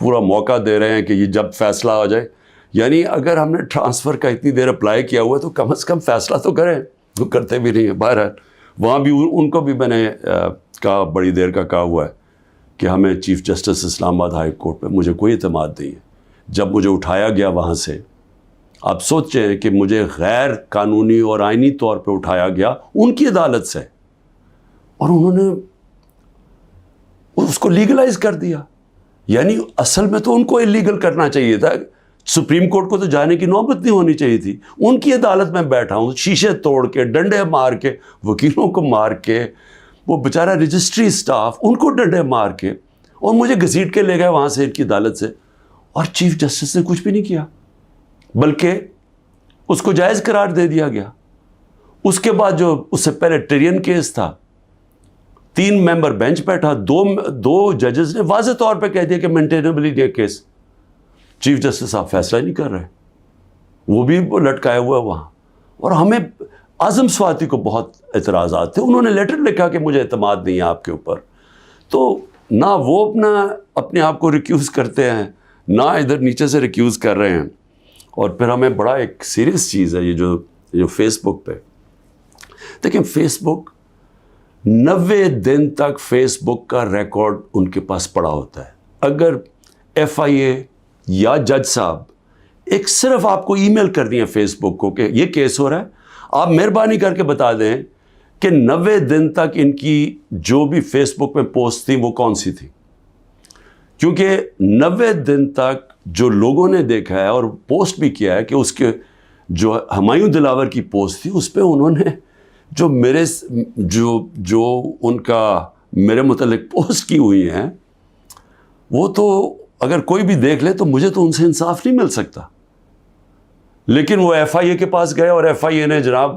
پورا موقع دے رہے ہیں کہ یہ جب فیصلہ آ جائے. یعنی اگر ہم نے ٹرانسفر کا اتنی دیر اپلائی کیا ہوا ہے تو کم از کم فیصلہ تو کریں. وہ کرتے بھی نہیں ہیں. بہرحال وہاں بھی ان کو بھی میں نے کہا, بڑی دیر کا کہا ہوا ہے کہ ہمیں چیف جسٹس اسلام آباد ہائی کورٹ پہ مجھے کوئی اعتماد نہیں ہے. جب مجھے اٹھایا گیا وہاں سے, آپ سوچیں کہ مجھے غیر قانونی اور آئینی طور پہ اٹھایا گیا ان کی عدالت سے, اور انہوں نے اس کو لیگلائز کر دیا. یعنی اصل میں تو ان کو اللیگل کرنا چاہیے تھا. سپریم کورٹ کو تو جانے کی نوبت نہیں ہونی چاہیے تھی. ان کی عدالت میں بیٹھا ہوں, شیشے توڑ کے, ڈنڈے مار کے, وکیلوں کو مار کے, وہ بیچارہ رجسٹری اسٹاف ان کو ڈنڈے مار کے, اور مجھے گھسیٹ کے لے گئے وہاں سے ان کی عدالت سے. اور چیف جسٹس نے کچھ بھی نہیں کیا, بلکہ اس کو جائز قرار دے دیا گیا. اس کے بعد جو اس سے پہلے ٹرین کیس تھا, 3 ممبر بینچ بیٹھا, دو ججز نے واضح طور پہ کہہ دیا کہ مینٹینیبل ہی کیس. چیف جسٹس صاحب فیصلہ ہی نہیں کر رہے, وہ بھی لٹکائے ہوا ہے وہاں. اور ہمیں اعظم سواتی کو بہت اعتراضات تھے. انہوں نے لیٹر لکھا کہ مجھے اعتماد نہیں ہے آپ کے اوپر. تو نہ وہ اپنے آپ کو ریکیوز کرتے ہیں, نہ ادھر نیچے سے ریکیوز کر رہے ہیں. اور پھر ہمیں بڑا ایک سیریس چیز ہے یہ جو فیس بک پہ دیکھیں, فیس بک 90 دن تک فیس بک کا ریکارڈ ان کے پاس پڑا ہوتا ہے. اگر FIA یا جج صاحب ایک صرف آپ کو ای میل کر دیا فیس بک کو کہ یہ کیس ہو رہا ہے, آپ مہربانی کر کے بتا دیں کہ 90 دن تک ان کی جو بھی فیس بک میں پوسٹ تھی وہ کون سی تھی. کیونکہ 90 دن تک جو لوگوں نے دیکھا ہے اور پوسٹ بھی کیا ہے کہ اس کے جو ہمایوں دلاور کی پوسٹ تھی اس پہ انہوں نے جو ان کا میرے متعلق پوسٹ کی ہوئی ہیں, وہ تو اگر کوئی بھی دیکھ لے تو مجھے تو ان سے انصاف نہیں مل سکتا. لیکن وہ FIA کے پاس گئے اور FIA نے جناب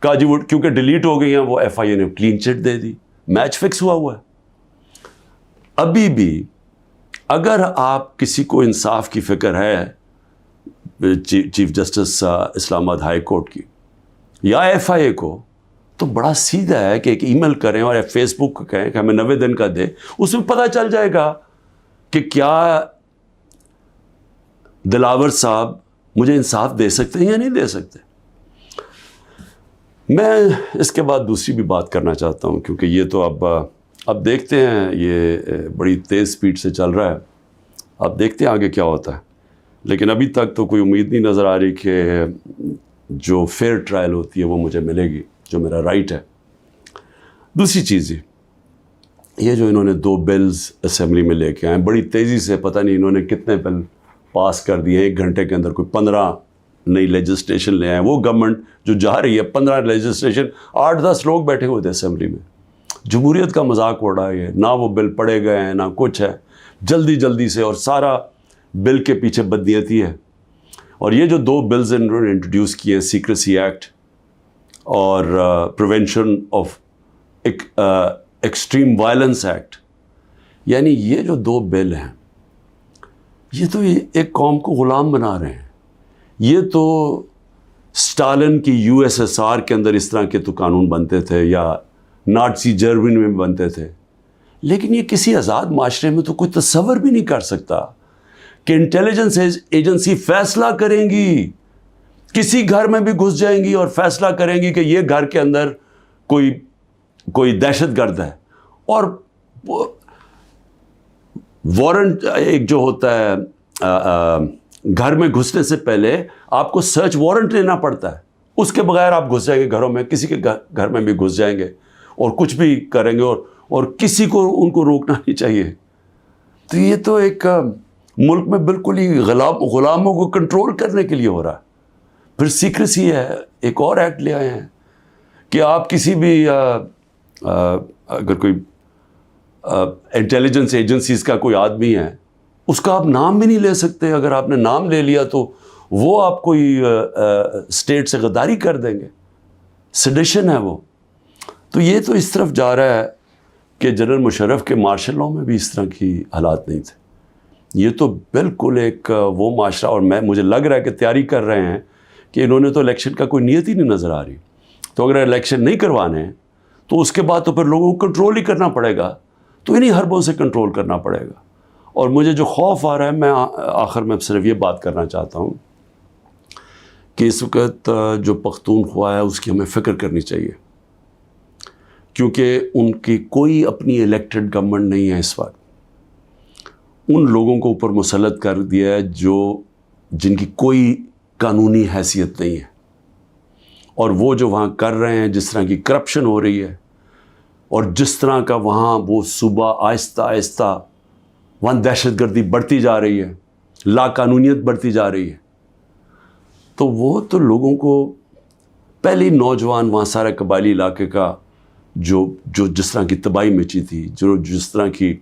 کہا جی وہ کیونکہ ڈیلیٹ ہو گئی ہیں, وہ FIA نے کلین چٹ دے دی. میچ فکس ہوا ہے. ابھی بھی اگر آپ کسی کو انصاف کی فکر ہے چیف جسٹس اسلام آباد ہائی کورٹ کی یا FIA کو, تو بڑا سیدھا ہے کہ ایک ای میل کریں اور فیس بک کو کہیں کہ ہمیں 90 دن کا دے. اس میں پتہ چل جائے گا کہ کیا دلاور صاحب مجھے انصاف دے سکتے ہیں یا نہیں دے سکتے. میں اس کے بعد دوسری بھی بات کرنا چاہتا ہوں, کیونکہ یہ تو اب دیکھتے ہیں, یہ بڑی تیز سپیڈ سے چل رہا ہے. اب دیکھتے ہیں آگے کیا ہوتا ہے. لیکن ابھی تک تو کوئی امید نہیں نظر آ رہی کہ جو فیئر ٹرائل ہوتی ہے وہ مجھے ملے گی, جو میرا رائٹ ہے. دوسری چیز یہ جو انہوں نے 2 بلز اسمبلی میں لے کے آئے بڑی تیزی سے, پتہ نہیں انہوں نے کتنے بل پاس کر دیے 1 گھنٹے کے اندر, کوئی 15 نئی لیجسلیشن لے آئے. وہ گورنمنٹ جو جا رہی ہے 15 لیجسلیشن, 8-10 لوگ بیٹھے ہوئے تھے اسمبلی میں. جمہوریت کا مذاق اڑا ہے, نہ وہ بل پڑھے گئے ہیں نہ کچھ ہے, جلدی سے, اور سارا بل کے پیچھے بدنیتی ہے. اور یہ جو 2 بلز انہوں نے انٹروڈیوس کیے ہیں, سیکریسی ایکٹ اور prevention of extreme violence act, یعنی یہ جو 2 بل ہیں یہ تو ایک قوم کو غلام بنا رہے ہیں. یہ تو اسٹالن کی USSR کے اندر اس طرح کے تو قانون بنتے تھے, یا نازی جرمنی میں بنتے تھے. لیکن یہ کسی آزاد معاشرے میں تو کوئی تصور بھی نہیں کر سکتا کہ انٹیلیجنس ایجنسی فیصلہ کریں گی, کسی گھر میں بھی گھس جائیں گی اور فیصلہ کریں گی کہ یہ گھر کے اندر کوئی دہشت گرد ہے, اور وارنٹ ایک جو ہوتا ہے گھر میں گھسنے سے پہلے آپ کو سرچ وارنٹ لینا پڑتا ہے, اس کے بغیر آپ گھس جائیں گے گھروں میں, کسی کے گھر میں بھی گھس جائیں گے اور کچھ بھی کریں گے, اور کسی کو ان کو روکنا نہیں چاہیے. تو یہ تو ایک ملک میں بالکل ہی غلاموں کو کنٹرول کرنے کے لیے ہو رہا ہے. پھر سیکریسی ہے, ایک اور ایکٹ لے آئے ہیں کہ آپ کسی بھی اگر کوئی انٹیلیجنس ایجنسیز کا کوئی آدمی ہے, اس کا آپ نام بھی نہیں لے سکتے. اگر آپ نے نام لے لیا تو وہ آپ کوئی اسٹیٹ سے غداری کر دیں گے, سیڈیشن ہے وہ. تو یہ تو اس طرف جا رہا ہے کہ جنرل مشرف کے مارشل لاء میں بھی اس طرح کی حالات نہیں تھے. یہ تو بالکل ایک وہ معاشرہ, اور مجھے لگ رہا ہے کہ تیاری کر رہے ہیں کہ انہوں نے تو الیکشن کا کوئی نیت ہی نہیں نظر آ رہی. تو اگر الیکشن نہیں کروانے ہیں تو اس کے بعد تو پھر لوگوں کو کنٹرول ہی کرنا پڑے گا, تو انہیں حربوں سے کنٹرول کرنا پڑے گا. اور مجھے جو خوف آ رہا ہے، میں آخر میں صرف یہ بات کرنا چاہتا ہوں کہ اس وقت جو پختونخوا ہے اس کی ہمیں فکر کرنی چاہیے، کیونکہ ان کی کوئی اپنی الیکٹڈ گورنمنٹ نہیں ہے اس وقت. ان لوگوں کو اوپر مسلط کر دیا ہے جن کی کوئی قانونی حیثیت نہیں ہے، اور وہ جو وہاں کر رہے ہیں، جس طرح کی کرپشن ہو رہی ہے اور جس طرح کا وہاں وہ صوبہ آہستہ آہستہ وہاں دہشت گردی بڑھتی جا رہی ہے، لا قانونیت بڑھتی جا رہی ہے، تو وہ تو لوگوں کو پہلی نوجوان وہاں سارے قبائلی علاقے کا جو جس طرح کی تباہی مچی تھی، جس طرح کی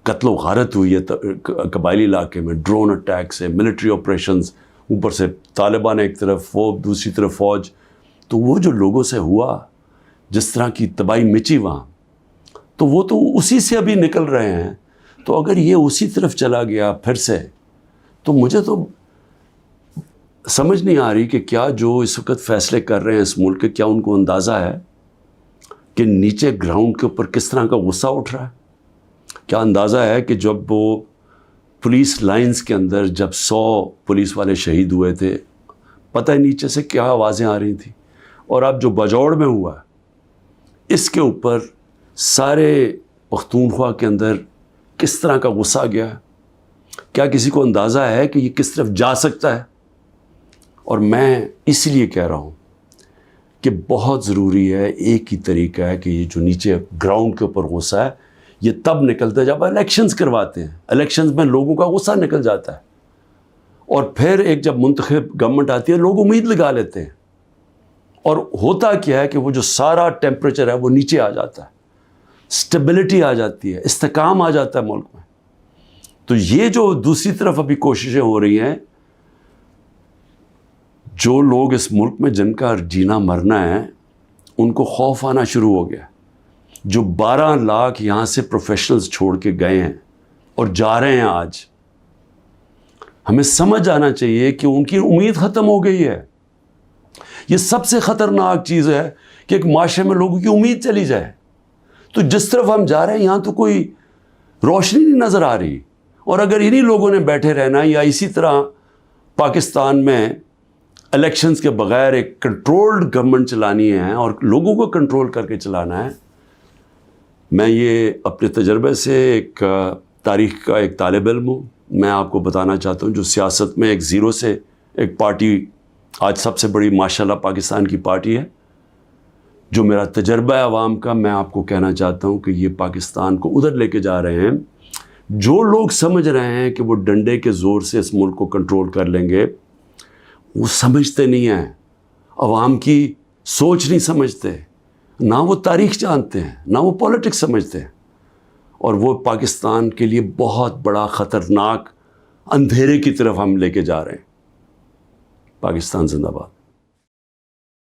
قتل و غارت ہوئی ہے قبائلی علاقے میں، ڈرون اٹیک سے، ملٹری آپریشنز، اوپر سے طالبان ایک طرف، وہ دوسری طرف فوج، تو وہ جو لوگوں سے ہوا، جس طرح کی تباہی مچی وہاں، تو وہ تو اسی سے ابھی نکل رہے ہیں. تو اگر یہ اسی طرف چلا گیا پھر سے، تو مجھے تو سمجھ نہیں آ رہی کہ کیا جو اس وقت فیصلے کر رہے ہیں اس ملک کے، کیا ان کو اندازہ ہے کہ نیچے گراؤنڈ کے اوپر کس طرح کا غصہ اٹھ رہا ہے؟ کیا اندازہ ہے کہ جب وہ پولیس لائنز کے اندر جب 100 پولیس والے شہید ہوئے تھے، پتہ ہے نیچے سے کیا آوازیں آ رہی تھیں؟ اور اب جو بجوڑ میں ہوا ہے، اس کے اوپر سارے پختونخوا کے اندر کس طرح کا غصہ گیا ہے؟ کیا کسی کو اندازہ ہے کہ یہ کس طرف جا سکتا ہے؟ اور میں اس لیے کہہ رہا ہوں کہ بہت ضروری ہے، ایک ہی طریقہ ہے کہ یہ جو نیچے گراؤنڈ کے اوپر غصہ ہے، یہ تب نکلتا ہے جب الیکشنز کرواتے ہیں. الیکشنز میں لوگوں کا غصہ نکل جاتا ہے، اور پھر ایک جب منتخب گورنمنٹ آتی ہے، لوگ امید لگا لیتے ہیں، اور ہوتا کیا ہے کہ وہ جو سارا ٹیمپریچر ہے وہ نیچے آ جاتا ہے، سٹیبلٹی آ جاتی ہے، استحکام آ جاتا ہے ملک میں. تو یہ جو دوسری طرف ابھی کوششیں ہو رہی ہیں، جو لوگ اس ملک میں جن کا جینا مرنا ہے، ان کو خوف آنا شروع ہو گیا. جو 12 لاکھ یہاں سے پروفیشنلز چھوڑ کے گئے ہیں اور جا رہے ہیں، آج ہمیں سمجھ آنا چاہیے کہ ان کی امید ختم ہو گئی ہے. یہ سب سے خطرناک چیز ہے کہ ایک معاشرے میں لوگوں کی امید چلی جائے. تو جس طرف ہم جا رہے ہیں، یہاں تو کوئی روشنی نہیں نظر آ رہی. اور اگر انہی لوگوں نے بیٹھے رہنا، یا اسی طرح پاکستان میں الیکشنز کے بغیر ایک کنٹرولڈ گورنمنٹ چلانی ہے اور لوگوں کو کنٹرول کر کے چلانا ہے، میں یہ اپنے تجربے سے ایک تاریخ کا ایک طالب علم ہوں، میں آپ کو بتانا چاہتا ہوں، جو سیاست میں ایک زیرو سے ایک پارٹی آج سب سے بڑی ماشاءاللہ پاکستان کی پارٹی ہے، جو میرا تجربہ ہے عوام کا، میں آپ کو کہنا چاہتا ہوں کہ یہ پاکستان کو ادھر لے کے جا رہے ہیں. جو لوگ سمجھ رہے ہیں کہ وہ ڈنڈے کے زور سے اس ملک کو کنٹرول کر لیں گے، وہ سمجھتے نہیں ہیں، عوام کی سوچ نہیں سمجھتے، نہ وہ تاریخ جانتے ہیں، نہ وہ پولیٹکس سمجھتے ہیں، اور وہ پاکستان کے لیے بہت بڑا خطرناک اندھیرے کی طرف ہم لے کے جا رہے ہیں. پاکستان زندہ باد.